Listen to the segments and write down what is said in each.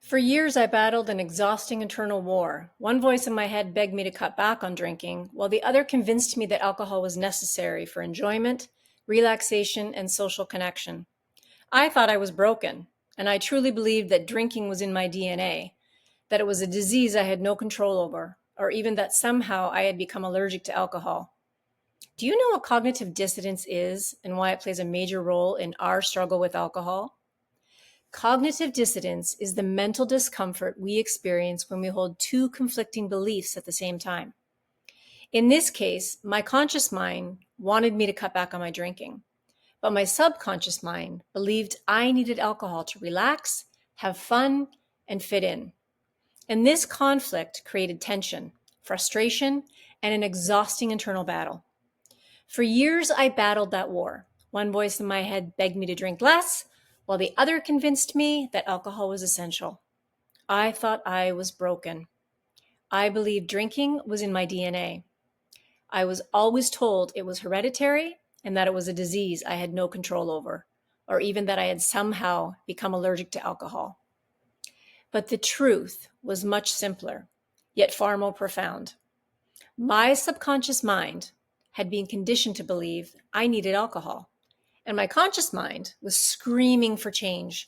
For years, I battled an exhausting internal war. One voice in my head begged me to cut back on drinking, while the other convinced me that alcohol was necessary for enjoyment, relaxation, and social connection. I thought I was broken, and I truly believed that drinking was in my DNA, that it was a disease I had no control over, or even that somehow I had become allergic to alcohol. Do you know what cognitive dissonance is and why it plays a major role in our struggle with alcohol? Cognitive dissonance is the mental discomfort we experience when we hold two conflicting beliefs at the same time. In this case, my conscious mind wanted me to cut back on my drinking, but my subconscious mind believed I needed alcohol to relax, have fun, and fit in. And this conflict created tension, frustration, and an exhausting internal battle. For years, I battled that war. One voice in my head begged me to drink less, while the other convinced me that alcohol was essential. I thought I was broken. I believed drinking was in my DNA. I was always told it was hereditary and that it was a disease I had no control over, or even that I had somehow become allergic to alcohol. But the truth was much simpler, yet far more profound. My subconscious mind had been conditioned to believe I needed alcohol, and my conscious mind was screaming for change.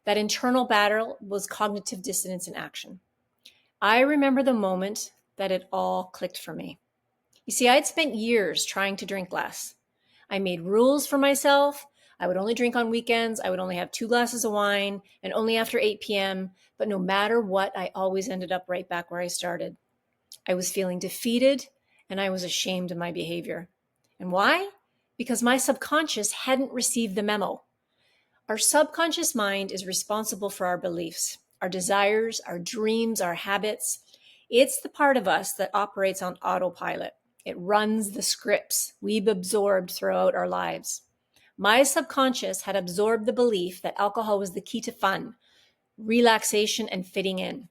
That internal battle was cognitive dissonance in action. I remember the moment that it all clicked for me. You see, I'd spent years trying to drink less. I made rules for myself. I would only drink on weekends. I would only have 2 glasses of wine and only after 8 p.m. But no matter what, I always ended up right back where I started. I was feeling defeated and I was ashamed of my behavior. And why? Because my subconscious hadn't received the memo. Our subconscious mind is responsible for our beliefs, our desires, our dreams, our habits. It's the part of us that operates on autopilot. It runs the scripts we've absorbed throughout our lives. My subconscious had absorbed the belief that alcohol was the key to fun, relaxation, and fitting in.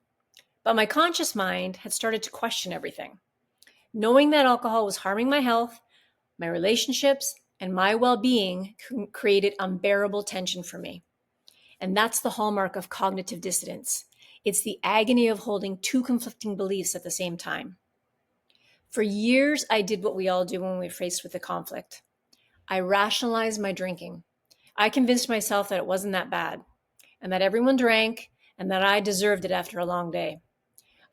But my conscious mind had started to question everything. Knowing that alcohol was harming my health, my relationships, and my well-being created unbearable tension for me. And that's the hallmark of cognitive dissonance. It's the agony of holding two conflicting beliefs at the same time. For years, I did what we all do when we're faced with a conflict. I rationalized my drinking. I convinced myself that it wasn't that bad, and that everyone drank, and that I deserved it after a long day.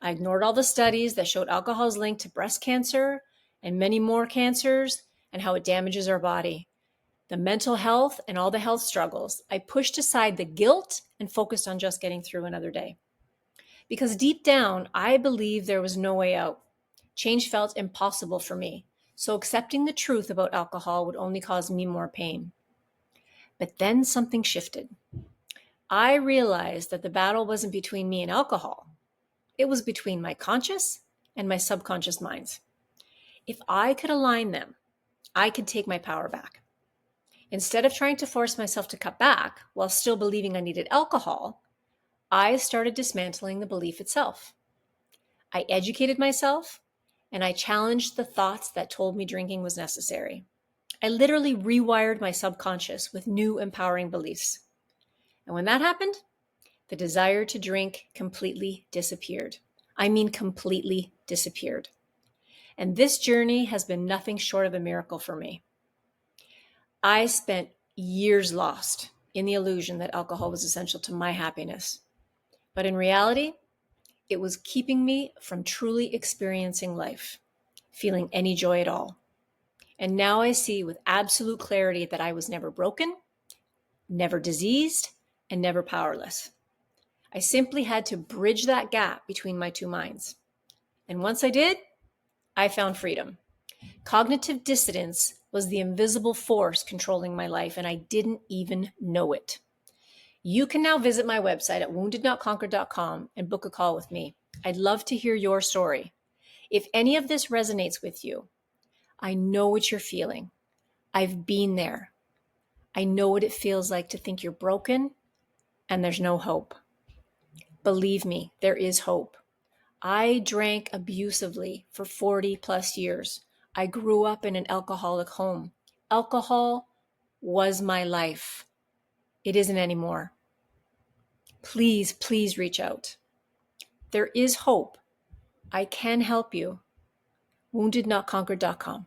I ignored all the studies that showed alcohol's link to breast cancer and many more cancers and how it damages our body. The mental health and all the health struggles. I pushed aside the guilt and focused on just getting through another day. Because deep down, I believed there was no way out. Change felt impossible for me. So accepting the truth about alcohol would only cause me more pain. But then something shifted. I realized that the battle wasn't between me and alcohol. It was between my conscious and my subconscious minds. If I could align them, I could take my power back. Instead of trying to force myself to cut back while still believing I needed alcohol, I started dismantling the belief itself. I educated myself and I challenged the thoughts that told me drinking was necessary. I literally rewired my subconscious with new empowering beliefs. And when that happened, the desire to drink completely disappeared. I mean, completely disappeared. And this journey has been nothing short of a miracle for me. I spent years lost in the illusion that alcohol was essential to my happiness. But in reality, it was keeping me from truly experiencing life, feeling any joy at all. And now I see with absolute clarity that I was never broken, never diseased, and never powerless. I simply had to bridge that gap between my two minds. And once I did, I found freedom. Cognitive dissonance was the invisible force controlling my life, and I didn't even know it. You can now visit my website at woundednotconquered.com and book a call with me. I'd love to hear your story. If any of this resonates with you, I know what you're feeling. I've been there. I know what it feels like to think you're broken and there's no hope. Believe me, there is hope. I drank abusively for 40 plus years. I grew up in an alcoholic home. Alcohol was my life. It isn't anymore. please, please reach out. There is hope. I can help you. woundednotconquered.com.